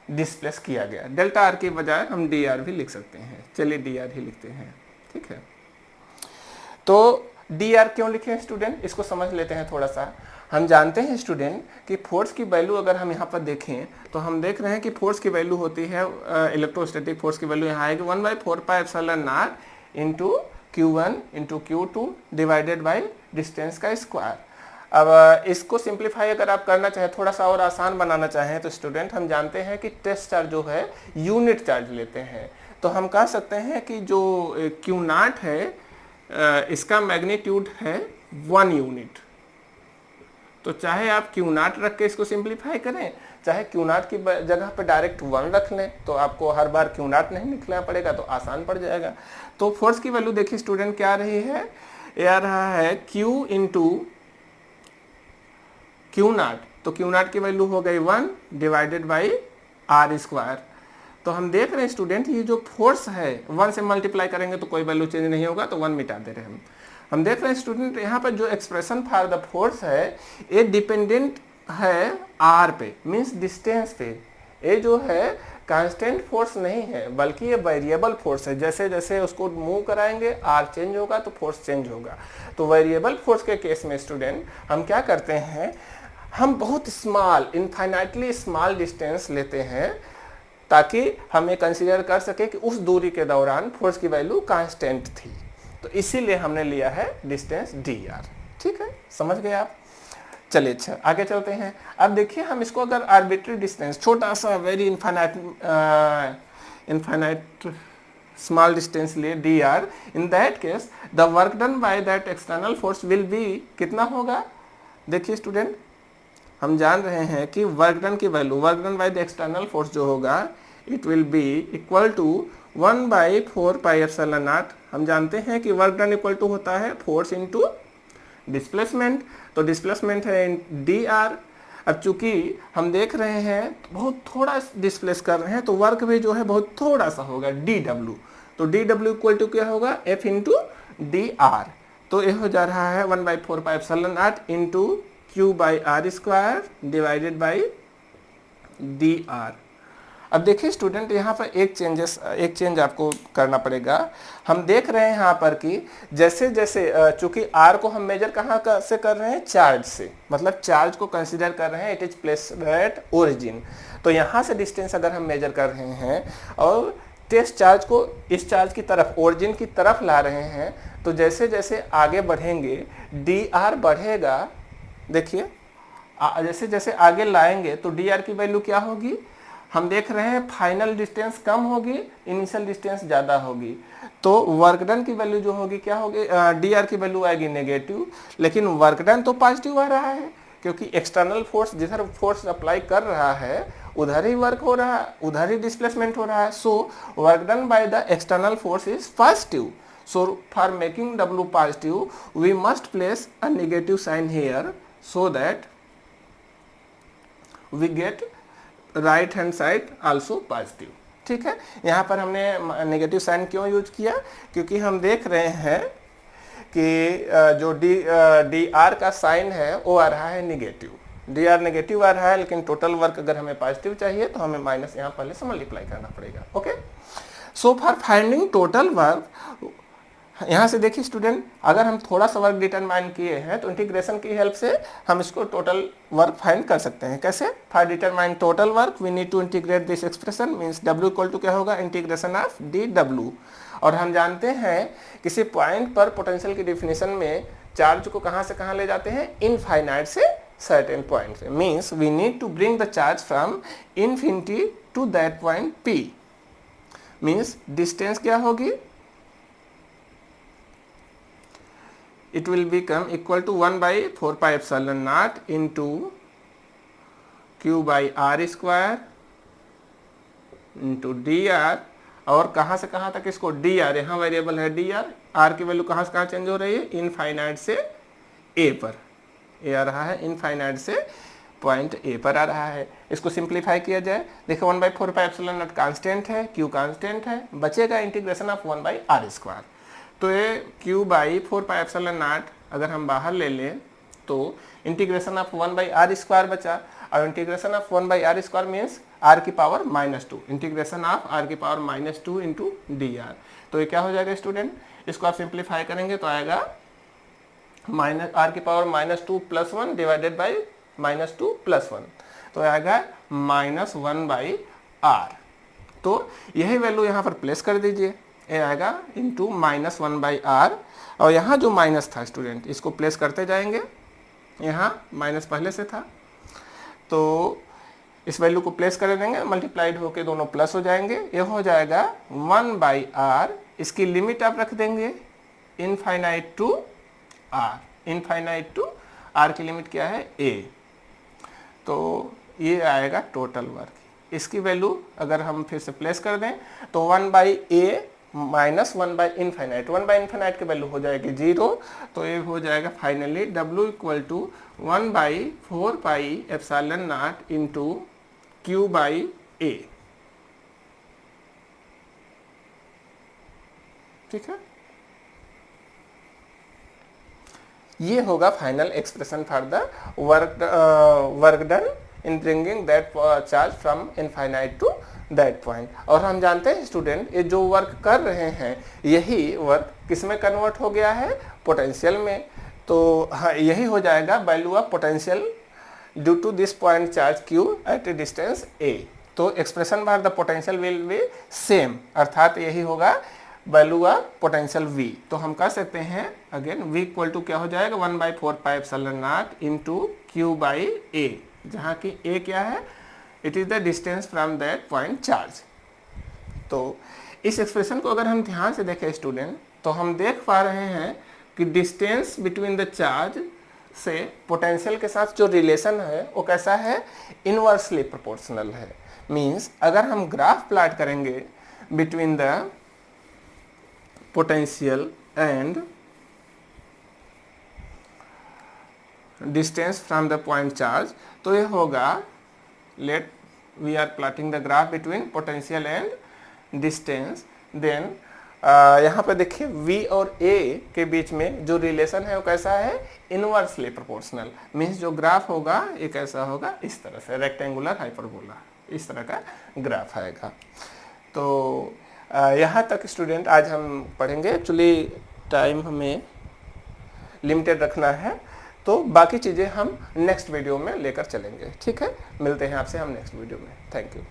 displace किया गया। Delta R के बजाय हम डी आर भी लिख सकते हैं, चलिए डी आर ही लिखते हैं, ठीक है। तो डी आर क्यों लिखे हैं स्टूडेंट, इसको समझ लेते हैं थोड़ा सा। हम जानते हैं स्टूडेंट कि फोर्स की वैल्यू अगर हम यहाँ पर देखें तो हम देख रहे हैं कि फोर्स की वैल्यू होती है, इलेक्ट्रोस्टैटिक फोर्स की वैल्यू यहाँ आएगी 1/4πε0 into Q1 into Q2 divided by distance का स्क्वायर। अब इसको सिंप्लीफाई अगर आप करना चाहें, थोड़ा सा और आसान बनाना चाहें तो स्टूडेंट हम जानते हैं कि टेस्ट चार्ज जो है यूनिट चार्ज लेते हैं। तो हम कह सकते हैं कि जो Q0 है इसका मैग्नीट्यूड है 1 यूनिट। तो चाहे आप Q0 रख के इसको सिंप्लीफाई करें, चाहे Q0 की जगह पे डायरेक्ट 1 रख लें, तो आपको हर बार Q0 नहीं लिखना पड़ेगा, तो आसान पड़ जाएगा। तो फोर्स की वैल्यू देखिए स्टूडेंट क्या आ रही है, ये आ रहा है Q इंटू Q0, तो Q0 की वैल्यू हो गई 1 डिवाइडेड बाई आर स्क्वायर। तो हम देख रहे हैं स्टूडेंट ये जो फोर्स है 1 से मल्टीप्लाई करेंगे तो कोई वैल्यू चेंज नहीं होगा, तो 1 मिटा दे रहे हैं हम देख रहे हैं स्टूडेंट यहाँ पर जो एक्सप्रेशन फॉर द फोर्स है ये डिपेंडेंट है आर पे, मींस डिस्टेंस पे। ये जो है कांस्टेंट फोर्स नहीं है बल्कि ये वेरिएबल फोर्स है। जैसे जैसे उसको मूव कराएंगे आर चेंज होगा तो फोर्स चेंज होगा। तो वेरिएबल फोर्स के केस में स्टूडेंट हम क्या करते हैं, हम बहुत स्मॉल, इनफाइनाइटली स्मॉल डिस्टेंस लेते हैं ताकि हम ये कंसीडर कर सके कि उस दूरी के दौरान फोर्स की वैल्यू कांस्टेंट थी। तो इसीलिए हमने लिया है डिस्टेंस डी आर। ठीक है, समझ गए आप। चलिए अच्छा आगे चलते हैं। अब देखिए हम इसको अगर आर्बिट्री डिस्टेंस, छोटा सा वेरी इनफाइनाइट स्मॉल डिस्टेंस लिए D R, in that case the work done by that external force will be कितना होगा। देखिए स्टूडेंट हम जान रहे हैं कि वर्क डन की value, work done by the external force जो होगा it will be equal to 1/4πε0। हम जानते हैं कि वर्क डन इक्वल टू होता है फोर्स इनटू डिस्प्लेसमेंट। तो डिस्प्लेसमेंट है डी आर। अब चूंकि हम देख रहे हैं बहुत थोड़ा डिस्प्लेस कर रहे हैं तो वर्क भी जो है बहुत थोड़ा सा होगा डी डब्ल्यू। तो डी डब्ल्यू इक्वल टू क्या होगा, एफ इंटू डी आर। तो ये हो जा रहा है 1/4πε0 into Q by R square divided by D R. अब देखिए स्टूडेंट यहाँ पर एक चेंज आपको करना पड़ेगा। हम देख रहे हैं यहाँ पर कि जैसे जैसे चूंकि आर को हम मेजर कहाँ से कर रहे हैं, चार्ज से, मतलब चार्ज को कंसीडर कर रहे हैं, it is placed at origin. तो यहाँ से डिस्टेंस अगर हम मेजर कर रहे हैं और टेस्ट चार्ज को इस चार्ज की तरफ, ओरिजिन की तरफ ला रहे हैं, तो जैसे जैसे आगे बढ़ेंगे डी आर बढ़ेगा। देखिए जैसे जैसे आगे लाएंगे तो डी आर की वैल्यू क्या होगी, हम देख रहे हैं फाइनल डिस्टेंस कम होगी, इनिशियल डिस्टेंस ज़्यादा होगी। तो वर्क डन की वैल्यू जो होगी क्या होगी, डी आर की वैल्यू आएगी नेगेटिव, लेकिन वर्क डन तो पॉजिटिव आ रहा है क्योंकि एक्सटर्नल फोर्स जिधर फोर्स अप्लाई कर रहा है उधर ही वर्क हो रहा है, उधर ही डिस्प्लेसमेंट हो रहा है। So work done by the external force is positive. So for making W positive, we must place a negative sign here so that we get right hand side also positive। ठीक है, यहाँ पर हमने negative sign क्यों use किया, क्योंकि हम देख रहे हैं कि जो डी आर का साइन है वो आ रहा है नेगेटिव, डी आर नेगेटिव आ रहा है, लेकिन टोटल वर्क अगर हमें पॉजिटिव चाहिए तो हमें माइनस यहाँ पहले से मल्टीप्लाई करना पड़ेगा। Okay, so for finding total work, यहाँ से देखिए स्टूडेंट अगर हम थोड़ा सा वर्क डिटरमाइन किए हैं तो इंटीग्रेशन की हेल्प से हम इसको टोटल वर्क फाइंड कर सकते हैं। कैसे, for determine total work we need to integrate this expression, means W equal to क्या होगा, इंटीग्रेशन ऑफ डी डब्ल्यू। और हम जानते हैं किसी पॉइंट पर पोटेंशियल की डिफिनेशन में चार्ज को कहाँ से कहाँ ले जाते हैं, इनफाइनाइट से सर्टेन पॉइंट पे, means we need to bring the charge from infinity to that point P। Means distance क्या होगी, it will become equal to 1/4πε0 into q by r square into dr। और कहाँ से कहाँ तक इसको dr, यहाँ वेरिएबल है dr, r की वैल्यू कहाँ से कहाँ चेंज हो रही है, इनफाइनाइट से a पर, a आ रहा है इनफाइनाइट से पॉइंट a पर आ रहा है। इसको सिंप्लीफाई किया जाए, देखो 1/4πε0 कांस्टेंट है, q कांस्टेंट है, बचेगा इंटीग्रेशन ऑफ 1/r स्क्वायर। तो ये q बाई 4πε0 अगर हम बाहर ले लें तो इंटीग्रेशन ऑफ 1/r स्क्वायर बचा, और integration of 1/r square means r की पावर -2, इंटीग्रेशन ऑफ आर की पावर -2 इंटू डी आर। तो ये क्या हो जाएगा स्टूडेंट, इसको आप सिंप्लीफाई करेंगे तो आएगा माइनस आर की पावर -2 + 1 डिवाइडेड बाई -2 + 1, तो आएगा -1/r। तो यही वैल्यू यहाँ पर प्लेस कर दीजिए, ये आएगा इंटू -1/r, और यहाँ जो माइनस था स्टूडेंट इसको प्लेस करते जाएंगे, यहाँ माइनस पहले से था तो इस वैल्यू को प्लेस कर देंगे, मल्टीप्लाइड होके दोनों प्लस हो जाएंगे, ये हो जाएगा 1/r। इसकी लिमिट आप रख देंगे infinite to r, infinite to r की लिमिट क्या है a। तो ये आएगा टोटल वर्क, इसकी वैल्यू अगर हम फिर से प्लेस कर दें तो 1/a माइनस 1/इनफाइनाइट, 1/इनफाइनाइट की वैल्यू हो जाएगी 0, तो ये हो जाएगा फाइनली W = 1/4πε0 इंटू Q/a। ठीक है, ये होगा final expression for the work done in bringing that charge from infinite to that point. और हम जानते हैं स्टूडेंट, ये जो वर्क कर रहे हैं यही वर्क किस में कन्वर्ट हो गया है, पोटेंशियल में। तो हाँ, यही हो जाएगा value of potential due to this point charge Q at a distance a। तो expression for the potential will be same, अर्थात यही होगा वैल्यू ऑफ पोटेंशियल V। तो हम कह सकते हैं अगेन V इक्वल टू क्या हो जाएगा 1/4πε0 इंटू Q/a, जहाँ की a क्या है, it is the distance from that point charge. तो इस एक्सप्रेशन को अगर हम ध्यान से देखें स्टूडेंट, तो हम देख पा रहे हैं कि डिस्टेंस बिटवीन द चार्ज से पोटेंशियल के साथ जो रिलेशन है वो कैसा है, इनवर्सली प्रोपोर्शनल है। मींस अगर हम ग्राफ प्लॉट करेंगे between the potential and distance from the point charge, तो ये होगा, let we are plotting the graph between potential and distance, then यहाँ पे देखिए V और A के बीच में जो रिलेशन है वो कैसा है, इनवर्सली प्रोपोर्शनल। मीन्स जो ग्राफ होगा ये कैसा होगा, इस तरह से रेक्टेंगुलर हाइपरबोला, इस तरह का ग्राफ आएगा। तो यहाँ तक स्टूडेंट आज हम पढ़ेंगे। एक्चुअली टाइम हमें लिमिटेड रखना है, तो बाकी चीज़ें हम नेक्स्ट वीडियो में लेकर चलेंगे। ठीक है, मिलते हैं आपसे हम नेक्स्ट वीडियो में। Thank you.